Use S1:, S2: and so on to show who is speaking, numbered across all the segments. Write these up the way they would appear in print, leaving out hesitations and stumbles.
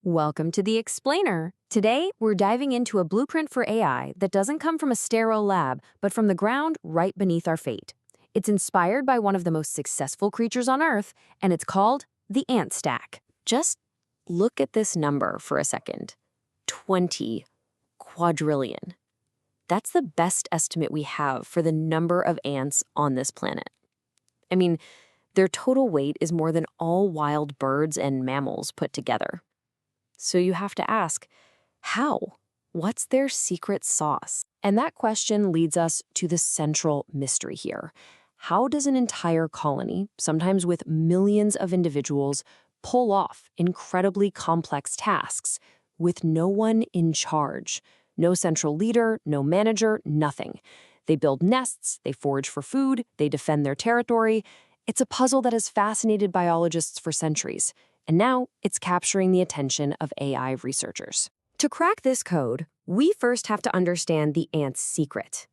S1: Welcome to the Explainer. Today, we're diving into a blueprint for AI that doesn't come from a sterile lab, but from the ground right beneath our feet. It's inspired by one of the most successful creatures on Earth, and it's called the ant stack. Just look at this number for a second. 20 quadrillion. That's the best estimate we have for the number of ants on this planet. I mean, their total weight is more than all wild birds and mammals put together. So you have to ask, how? What's their secret sauce? And that question leads us to the central mystery here. How does an entire colony, sometimes with millions of individuals, pull off incredibly complex tasks with no one in charge? No central leader, no manager, nothing. They build nests, they forage for food, they defend their territory. It's a puzzle that has fascinated biologists for centuries. And now it's capturing the attention of AI researchers. To crack this code, we first have to understand the ant's secret.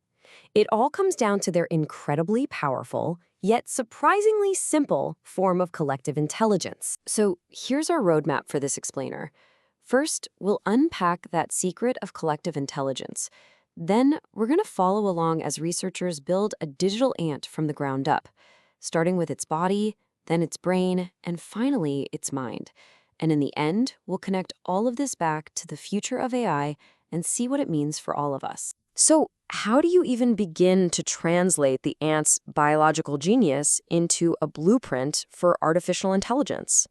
S1: It all comes down to their incredibly powerful, yet surprisingly simple form of collective intelligence. So here's our roadmap for this explainer. First, we'll unpack that secret of collective intelligence. Then we're going to follow along as researchers build a digital ant from the ground up, starting with its body, then its brain, and finally its mind. And in the end, we'll connect all of this back to the future of AI and see what it means for all of us. So how do you even begin to translate the ant's biological genius into a blueprint for artificial intelligence?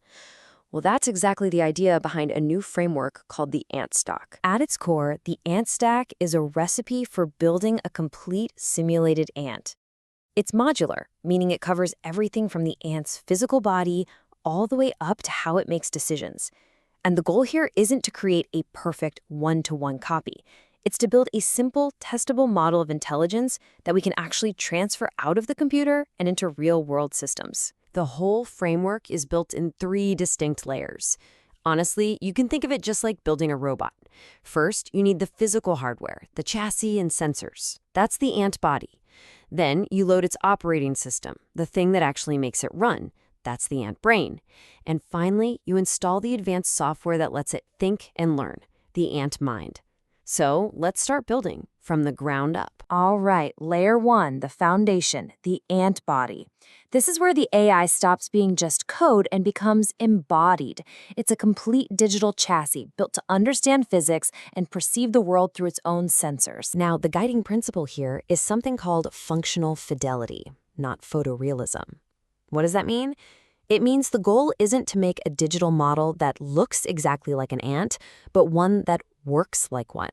S1: Well, that's exactly the idea behind a new framework called the ant stack. At its core, the ant stack is a recipe for building a complete simulated ant. It's modular, meaning it covers everything from the ant's physical body all the way up to how it makes decisions. And the goal here isn't to create a perfect one-to-one copy. It's to build a simple, testable model of intelligence that we can actually transfer out of the computer and into real-world systems. The whole framework is built in 3 distinct layers. Honestly, you can think of it just like building a robot. First, you need the physical hardware, the chassis and sensors. That's the AntBody. Then you load its operating system, the thing that actually makes it run. That's the AntBrain. And finally, you install the advanced software that lets it think and learn, the AntMind. So let's start building from the ground up. All right, layer 1, the foundation, the AntBody. This is where the AI stops being just code and becomes embodied. It's a complete digital chassis built to understand physics and perceive the world through its own sensors. Now, the guiding principle here is something called functional fidelity, not photorealism. What does that mean? It means the goal isn't to make a digital model that looks exactly like an ant, but one that works like one.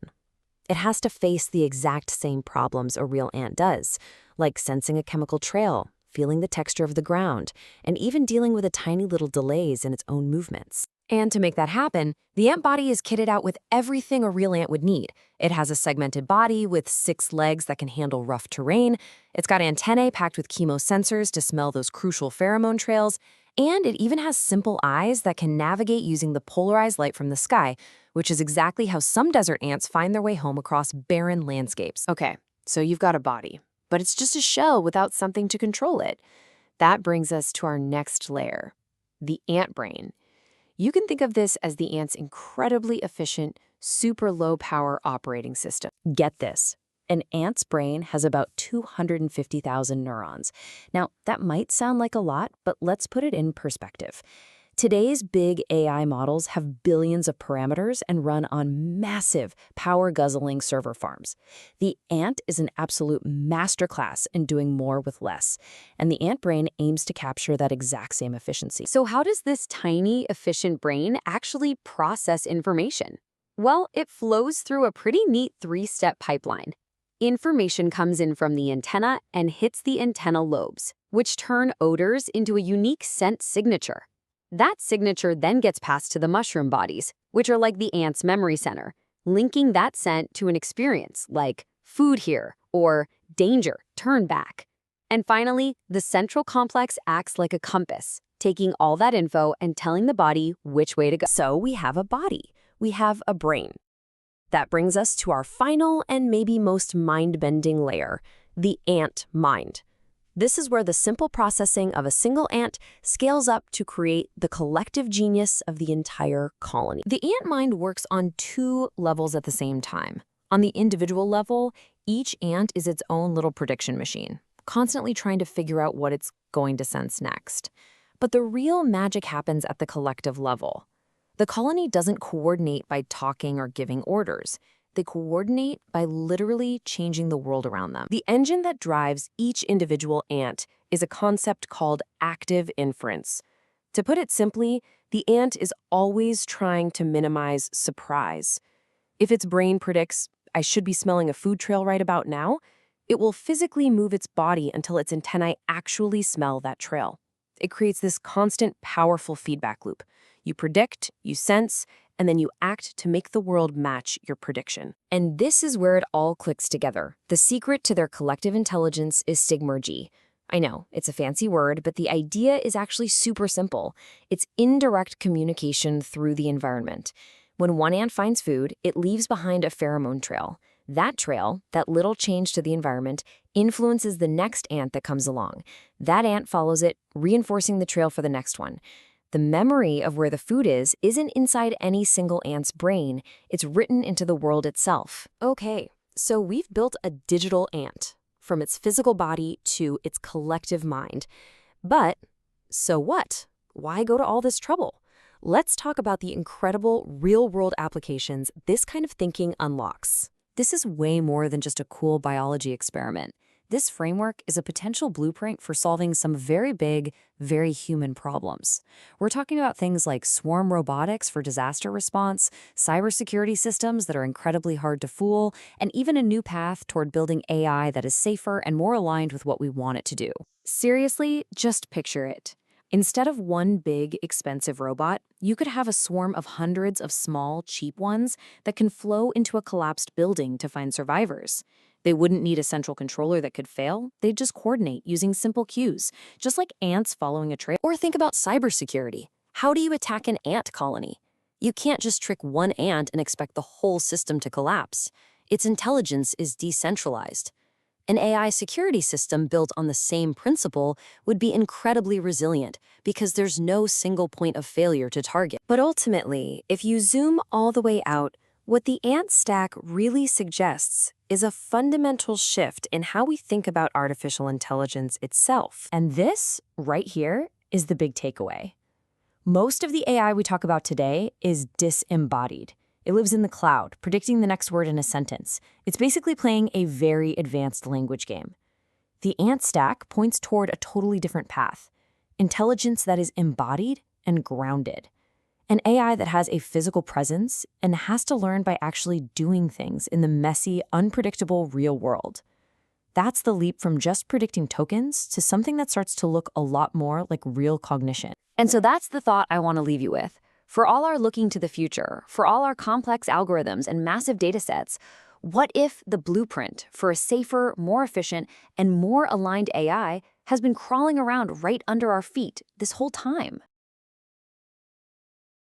S1: It has to face the exact same problems a real ant does, like sensing a chemical trail, feeling the texture of the ground, and even dealing with the tiny little delays in its own movements. And to make that happen, the AntBody is kitted out with everything a real ant would need. It has a segmented body with 6 legs that can handle rough terrain. It's got antennae packed with chemosensors to smell those crucial pheromone trails. And it even has simple eyes that can navigate using the polarized light from the sky, which is exactly how some desert ants find their way home across barren landscapes. Okay, so you've got a body, but it's just a shell without something to control it. That brings us to our next layer, the AntBrain. You can think of this as the ant's incredibly efficient, super low-power operating system. Get this. An ant's brain has about 250,000 neurons. Now, that might sound like a lot, but let's put it in perspective. Today's big AI models have billions of parameters and run on massive, power-guzzling server farms. The ant is an absolute masterclass in doing more with less, and the AntBrain aims to capture that exact same efficiency. So how does this tiny, efficient brain actually process information? Well, it flows through a pretty neat 3-step pipeline. Information comes in from the antenna and hits the antenna lobes, which turn odors into a unique scent signature. That signature then gets passed to the mushroom bodies, which are like the ant's memory center, linking that scent to an experience like food here or danger, turn back. And finally, the central complex acts like a compass, taking all that info and telling the body which way to go. So we have a body, we have a brain. That brings us to our final and maybe most mind-bending layer, the AntMind.
S2: This is where the simple processing of a single ant scales up to create the collective genius of the entire colony.
S1: The AntMind works on two levels at the same time. On the individual level, each ant is its own little prediction machine, constantly trying to figure out what it's going to sense next. But the real magic happens at the collective level. The colony doesn't coordinate by talking or giving orders. They coordinate by literally changing the world around them.
S2: The engine that drives each individual ant is a concept called active inference. To put it simply, the ant is always trying to minimize surprise. If its brain predicts, I should be smelling a food trail right about now, it will physically move its body until its antennae actually smell that trail. It creates this constant, powerful feedback loop. You predict, you sense, and then you act to make the world match your prediction.
S1: And this is where it all clicks together. The secret to their collective intelligence is stigmergy. I know, it's a fancy word, but the idea is actually super simple. It's indirect communication through the environment. When one ant finds food, it leaves behind a pheromone trail. That trail, that little change to the environment, influences the next ant that comes along. That ant follows it, reinforcing the trail for the next one. The memory of where the food isn't inside any single ant's brain. It's written into the world itself.
S2: Okay, so we've built a digital ant, from its physical body to its collective mind. But so what? Why go to all this trouble? Let's talk about the incredible real-world applications this kind of thinking unlocks.
S1: This is way more than just a cool biology experiment. This framework is a potential blueprint for solving some very big, very human problems. We're talking about things like swarm robotics for disaster response, cybersecurity systems that are incredibly hard to fool, and even a new path toward building AI that is safer and more aligned with what we want it to do. Seriously, just picture it. Instead of one big, expensive robot, you could have a swarm of hundreds of small, cheap ones that can flow into a collapsed building to find survivors. They wouldn't need a central controller that could fail. They'd just coordinate using simple cues, just like ants following a trail.
S2: Or think about cybersecurity. How do you attack an ant colony? You can't just trick one ant and expect the whole system to collapse. Its intelligence is decentralized. An AI security system built on the same principle would be incredibly resilient because there's no single point of failure to target. But ultimately, if you zoom all the way out, what the ant stack really suggests is a fundamental shift in how we think about artificial intelligence itself.
S1: And this, right here, is the big takeaway. Most of the AI we talk about today is disembodied. It lives in the cloud, predicting the next word in a sentence. It's basically playing a very advanced language game. The ant stack points toward a totally different path. Intelligence that is embodied and grounded. An AI that has a physical presence and has to learn by actually doing things in the messy, unpredictable real world. That's the leap from just predicting tokens to something that starts to look a lot more like real cognition. And so that's the thought I want to leave you with. For all our looking to the future, for all our complex algorithms and massive data sets, what if the blueprint for a safer, more efficient, and more aligned AI has been crawling around right under our feet this whole time?